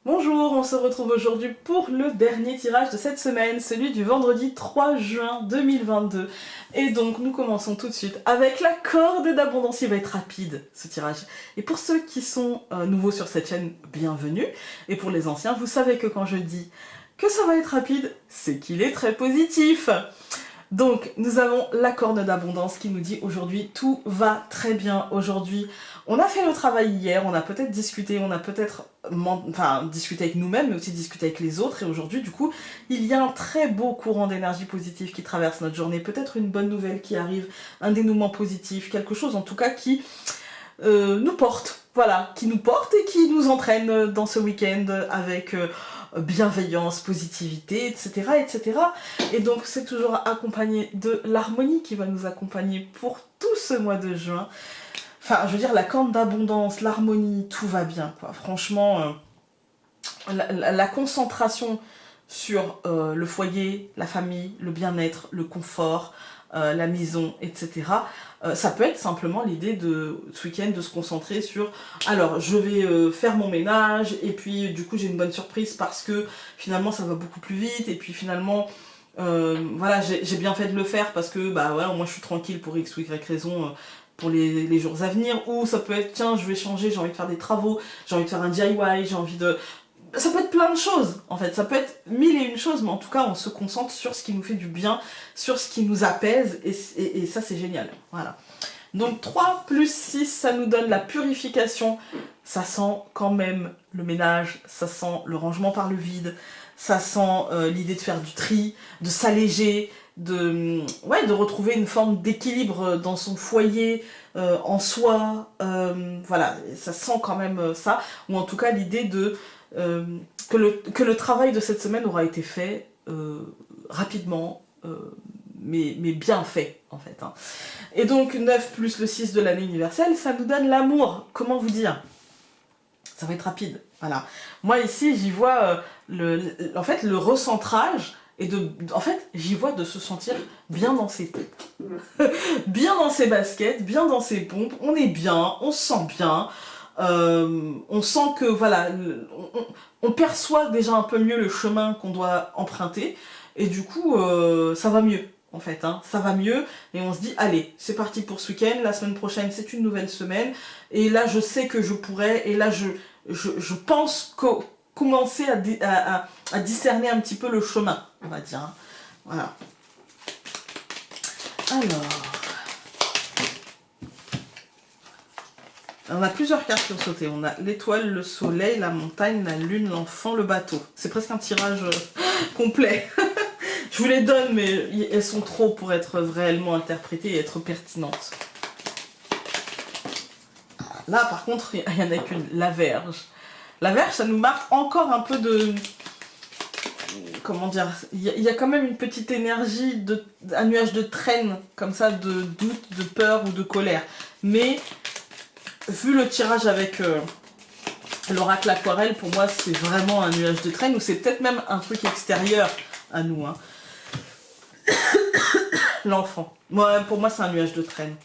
Bonjour, on se retrouve aujourd'hui pour le dernier tirage de cette semaine, celui du vendredi 3 juin 2022. Et donc nous commençons tout de suite avec la corde d'abondance. Il va être rapide ce tirage. Et pour ceux qui sont nouveaux sur cette chaîne, bienvenue. Et pour les anciens, vous savez que quand je dis que ça va être rapide, c'est qu'il est très positif. Donc, nous avons la corne d'abondance qui nous dit aujourd'hui tout va très bien. Aujourd'hui, on a fait le travail hier, on a peut-être discuté, on a peut-être discuté avec nous-mêmes, mais aussi discuté avec les autres. Et aujourd'hui, du coup, il y a un très beau courant d'énergie positive qui traverse notre journée. Peut-être une bonne nouvelle qui arrive, un dénouement positif, quelque chose en tout cas qui nous porte. Voilà, qui nous porte et qui nous entraîne dans ce week-end avec bienveillance, positivité, etc., etc. Et donc c'est toujours accompagné de l'harmonie qui va nous accompagner pour tout ce mois de juin. Enfin, je veux dire, la corne d'abondance, l'harmonie, tout va bien, quoi. Franchement, la concentration sur le foyer, la famille, le bien-être, le confort, la maison, etc. Ça peut être simplement l'idée de ce week-end de se concentrer sur alors je vais faire mon ménage et puis du coup j'ai une bonne surprise parce que finalement ça va beaucoup plus vite et puis finalement voilà j'ai bien fait de le faire parce que bah voilà moi je suis tranquille pour X ou Y raison pour les jours à venir, ou ça peut être tiens je vais changer, j'ai envie de faire des travaux, j'ai envie de faire un DIY, j'ai envie de... Ça peut être plein de choses, en fait, ça peut être mille et une choses, mais en tout cas, on se concentre sur ce qui nous fait du bien, sur ce qui nous apaise, et ça, c'est génial. Voilà. Donc 3 plus 6, ça nous donne la purification. Ça sent quand même le ménage, ça sent le rangement par le vide, ça sent l'idée de faire du tri, de s'alléger, de retrouver une forme d'équilibre dans son foyer, en soi. Voilà, ça sent quand même ça, ou en tout cas l'idée de... que le travail de cette semaine aura été fait rapidement, mais bien fait en fait. Hein. Et donc 9 plus le 6 de l'année universelle, ça nous donne l'amour. Comment vous dire? Ça va être rapide. Voilà. Moi ici, j'y vois en fait, le recentrage et en fait, j'y vois de se sentir bien dans ses pompes. Bien dans ses baskets, bien dans ses pompes. On est bien, on se sent bien. On sent que voilà, on perçoit déjà un peu mieux le chemin qu'on doit emprunter et du coup ça va mieux en fait, hein, ça va mieux et on se dit allez c'est parti pour ce week-end, la semaine prochaine c'est une nouvelle semaine et là je sais que je pourrais et là je pense commencer à discerner un petit peu le chemin on va dire, hein. Voilà. Alors... On a plusieurs cartes qui ont sauté. On a l'étoile, le soleil, la montagne, la lune, l'enfant, le bateau. C'est presque un tirage complet. Je vous les donne, mais elles sont trop pour être réellement interprétées et être pertinentes. Là, par contre, il n'y en a qu'une. La Vierge. La Vierge, ça nous marque encore un peu de... Comment dire? Il y a quand même une petite énergie, un nuage de traîne, comme ça, de doute, de peur ou de colère. Mais... vu le tirage avec l'oracle aquarelle, pour moi c'est vraiment un nuage de traîne, ou c'est peut-être même un truc extérieur à nous. Hein. L'enfant. Pour moi c'est un nuage de traîne.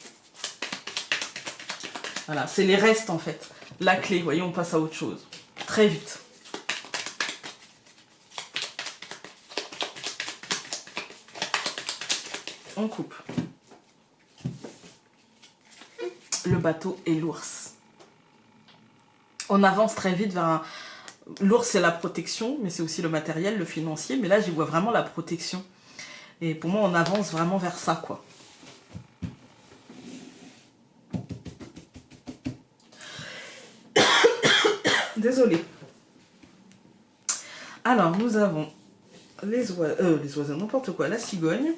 Voilà, c'est les restes en fait. La clé, vous voyez, on passe à autre chose. Très vite. On coupe. Le bateau et l'ours. On avance très vite vers un... L'ours c'est la protection, mais c'est aussi le matériel, le financier, mais là j'y vois vraiment la protection. Et pour moi on avance vraiment vers ça quoi. Désolée. Alors nous avons les oiseaux, n'importe quoi, la cigogne,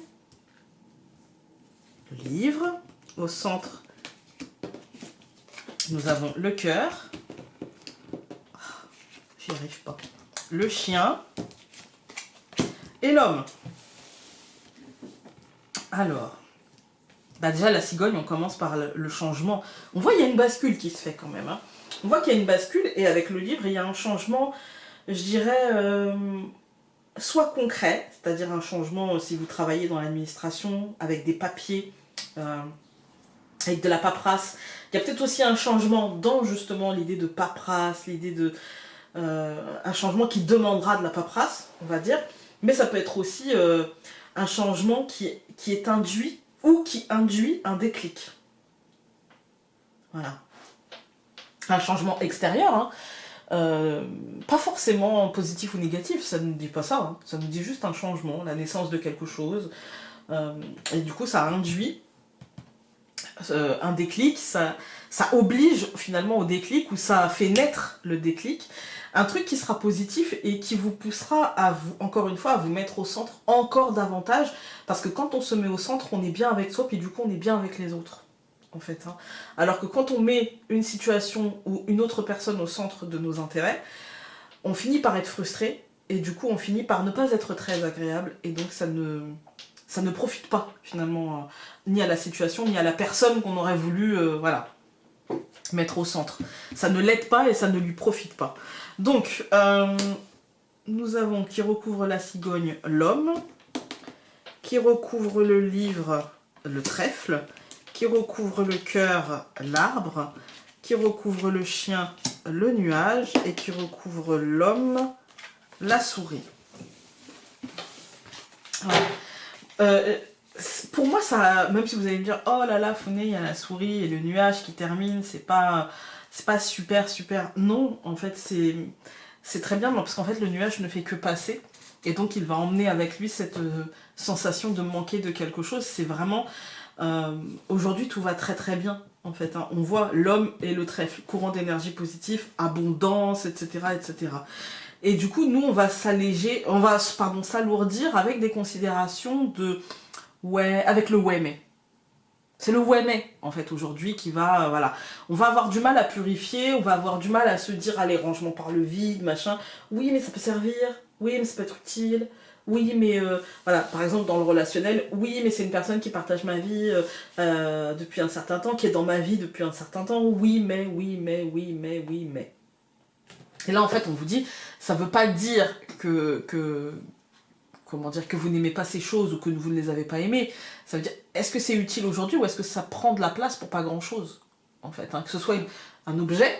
le livre, au centre nous avons le cœur, j'y arrive pas, le chien et l'homme. Alors, bah déjà la cigogne, on commence par le changement. On voit il y a une bascule qui se fait quand même. Hein. On voit qu'il y a une bascule et avec le livre, il y a un changement, je dirais, soit concret, c'est-à-dire un changement si vous travaillez dans l'administration, avec des papiers, avec de la paperasse. Il y a peut-être aussi un changement dans justement l'idée de paperasse, l'idée de un changement qui demandera de la paperasse, on va dire, mais ça peut être aussi un changement qui est induit ou qui induit un déclic. Voilà. Un changement extérieur, hein. Pas forcément positif ou négatif, ça ne dit pas ça, hein. Ça nous dit juste un changement, la naissance de quelque chose, et du coup ça induit un déclic, ça oblige finalement au déclic, ou ça fait naître le déclic, un truc qui sera positif et qui vous poussera à vous, encore une fois, à vous mettre au centre encore davantage, parce que quand on se met au centre, on est bien avec soi, puis du coup on est bien avec les autres, en fait, hein. Alors que quand on met une situation ou une autre personne au centre de nos intérêts, on finit par être frustré, et du coup on finit par ne pas être très agréable, et donc ça ne profite pas finalement ni à la situation ni à la personne qu'on aurait voulu voilà, mettre au centre. Ça ne l'aide pas et ça ne lui profite pas. Donc nous avons qui recouvre la cigogne l'homme, qui recouvre le livre le trèfle, qui recouvre le cœur l'arbre, qui recouvre le chien le nuage et qui recouvre l'homme la souris. Voilà. Pour moi, ça, même si vous allez me dire, oh là là, Founé, il y a la souris et le nuage qui termine, c'est pas super. Non, en fait, c'est très bien, parce qu'en fait, le nuage ne fait que passer. Et donc, il va emmener avec lui cette sensation de manquer de quelque chose. C'est vraiment, aujourd'hui, tout va très bien, en fait, hein. On voit l'homme et le trèfle, courant d'énergie positive, abondance, etc. Et du coup, nous, on va s'alléger, s'alourdir avec des considérations de ouais, avec le ouais mais. C'est le ouais mais, en fait, aujourd'hui, qui va, voilà. On va avoir du mal à purifier, on va avoir du mal à se dire, allez, rangement par le vide, machin. Oui, mais ça peut servir. Oui, mais ça peut être utile. Oui, mais voilà, par exemple, dans le relationnel, oui, mais c'est une personne qui partage ma vie depuis un certain temps, qui est dans ma vie depuis un certain temps. Oui, mais. Et là, en fait, on vous dit, ça veut pas dire comment dire, que vous n'aimez pas ces choses ou que vous ne les avez pas aimées. Ça veut dire, est-ce que c'est utile aujourd'hui ou est-ce que ça prend de la place pour pas grand-chose, en fait, hein, que ce soit un objet,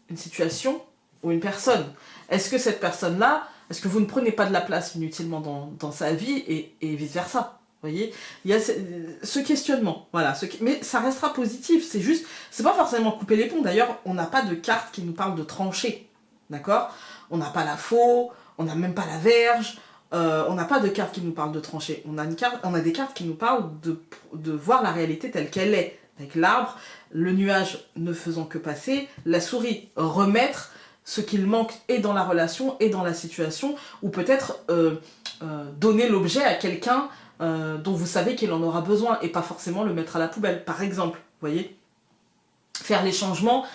une situation ou une personne. Est-ce que cette personne-là, est-ce que vous ne prenez pas de la place inutilement dans sa vie et vice-versa? Vous voyez, il y a ce questionnement, voilà. Mais ça restera positif, c'est juste, c'est pas forcément couper les ponts. D'ailleurs, on n'a pas de carte qui nous parle de trancher, d'accord? On n'a pas la faux, on n'a même pas la verge, on n'a pas de carte qui nous parle de trancher. On a des cartes qui nous parlent de voir la réalité telle qu'elle est, avec l'arbre, le nuage ne faisant que passer, la souris remettre ce qu'il manque et dans la relation et dans la situation, ou peut-être donner l'objet à quelqu'un dont vous savez qu'il en aura besoin et pas forcément le mettre à la poubelle, par exemple, vous voyez, faire les changements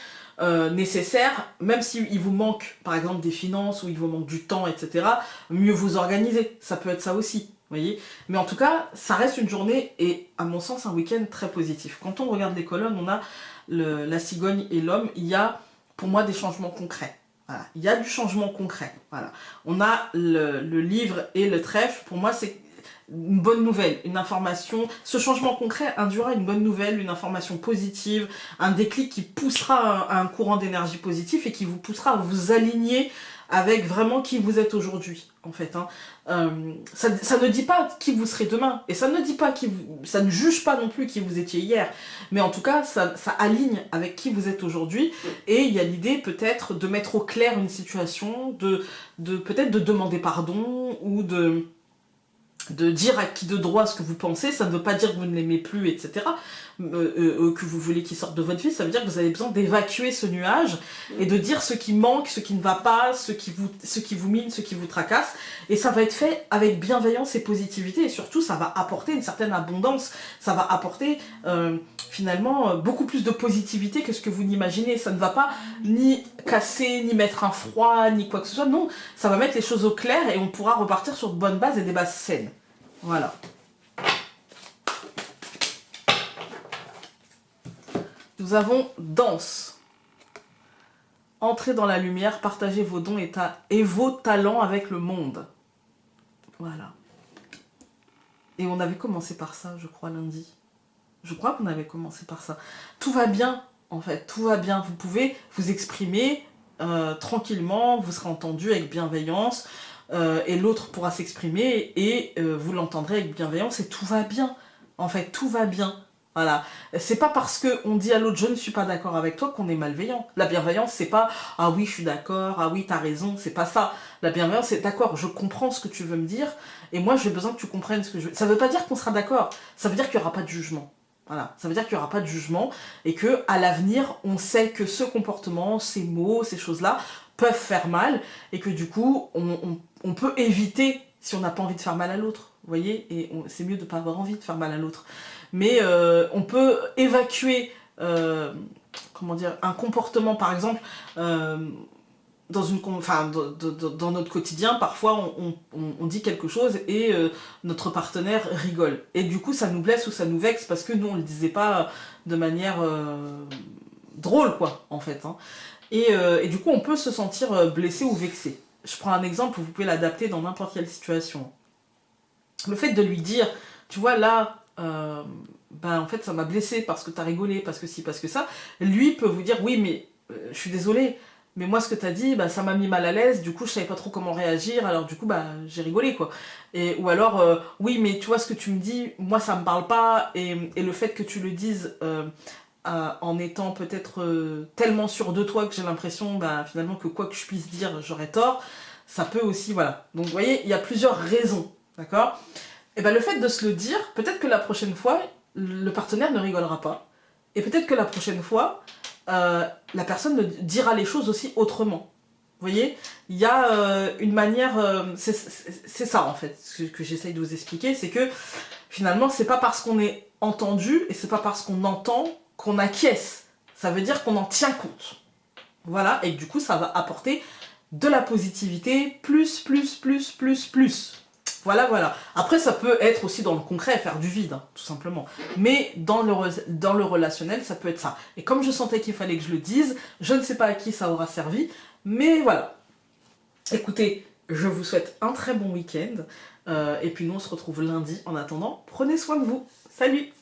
nécessaires, même s'il vous manque par exemple des finances ou il vous manque du temps, etc., mieux vous organiser, ça peut être ça aussi, vous voyez. Mais en tout cas, ça reste une journée et à mon sens un week-end très positif. Quand on regarde les colonnes, on a la cigogne et l'homme, il y a pour moi des changements concrets. Voilà. Il y a du changement concret. Voilà. On a le livre et le trèfle, pour moi c'est une bonne nouvelle, une information. Ce changement concret induira une bonne nouvelle, une information positive, un déclic qui poussera à un courant d'énergie positif et qui vous poussera à vous aligner avec vraiment qui vous êtes aujourd'hui, en fait, hein. Ça ne dit pas qui vous serez demain, et ça ne dit pas ça ne juge pas non plus qui vous étiez hier, mais en tout cas, ça aligne avec qui vous êtes aujourd'hui, et il y a l'idée peut-être de mettre au clair une situation, peut-être de demander pardon, ou de dire à qui de droit ce que vous pensez. Ça ne veut pas dire que vous ne l'aimez plus, etc. Que vous voulez qu'il sorte de votre vie, ça veut dire que vous avez besoin d'évacuer ce nuage et de dire ce qui manque, ce qui ne va pas, ce qui vous mine, ce qui vous tracasse. Et ça va être fait avec bienveillance et positivité. Et surtout, ça va apporter une certaine abondance. Ça va apporter finalement beaucoup plus de positivité que ce que vous n'imaginez. Ça ne va pas ni casser, ni mettre un froid, ni quoi que ce soit. Non, ça va mettre les choses au clair et on pourra repartir sur de bonnes bases et des bases saines. Voilà. Nous avons danse. Entrez dans la lumière, partagez vos dons et vos talents avec le monde. Voilà. Et on avait commencé par ça, je crois, lundi. Je crois qu'on avait commencé par ça. Tout va bien, en fait. Tout va bien. Vous pouvez vous exprimer tranquillement, vous serez entendu avec bienveillance, et l'autre pourra s'exprimer, et vous l'entendrez avec bienveillance, et tout va bien. En fait, tout va bien. Voilà. C'est pas parce qu'on dit à l'autre je ne suis pas d'accord avec toi qu'on est malveillant. La bienveillance, c'est pas ah oui, je suis d'accord, ah oui, t'as raison, c'est pas ça. La bienveillance, c'est d'accord, je comprends ce que tu veux me dire, et moi j'ai besoin que tu comprennes ce que je veux. Ça veut pas dire qu'on sera d'accord, ça veut dire qu'il y aura pas de jugement. Voilà, ça veut dire qu'il n'y aura pas de jugement et que à l'avenir, on sait que ce comportement, ces mots, ces choses-là peuvent faire mal et que du coup, on peut éviter si on n'a pas envie de faire mal à l'autre. Vous voyez, et c'est mieux de ne pas avoir envie de faire mal à l'autre. Mais on peut évacuer, comment dire, un comportement, par exemple, dans notre quotidien, parfois on dit quelque chose et notre partenaire rigole. Et du coup, ça nous blesse ou ça nous vexe parce que nous, on le disait pas de manière drôle, quoi, en fait. Hein. Et du coup, on peut se sentir blessé ou vexé. Je prends un exemple, vous pouvez l'adapter dans n'importe quelle situation. Le fait de lui dire, tu vois, là, en fait, ça m'a blessé parce que t'as rigolé, parce que si, parce que ça, lui peut vous dire, oui, mais je suis désolée, mais moi, ce que t'as dit, ça m'a mis mal à l'aise, du coup, je savais pas trop comment réagir, alors du coup, j'ai rigolé, quoi. Ou alors, oui, mais tu vois, ce que tu me dis, moi, ça me parle pas, et le fait que tu le dises en étant peut-être tellement sûr de toi que j'ai l'impression, finalement, que quoi que je puisse dire, j'aurais tort, ça peut aussi, voilà. Donc, vous voyez, il y a plusieurs raisons, d'accord ? Et le fait de se le dire, peut-être que la prochaine fois, le partenaire ne rigolera pas, et peut-être que la prochaine fois, la personne dira les choses aussi autrement. Vous voyez, il y a une manière, c'est ça en fait, ce que j'essaye de vous expliquer, c'est que finalement, c'est pas parce qu'on est entendu et c'est pas parce qu'on entend qu'on acquiesce. Ça veut dire qu'on en tient compte. Voilà, et du coup, ça va apporter de la positivité, plus. Voilà, voilà. Après, ça peut être aussi dans le concret, faire du vide, hein, tout simplement. Mais dans le relationnel, ça peut être ça. Et comme je sentais qu'il fallait que je le dise, je ne sais pas à qui ça aura servi, mais voilà. Écoutez, je vous souhaite un très bon week-end. Et puis nous, on se retrouve lundi. En attendant, prenez soin de vous. Salut!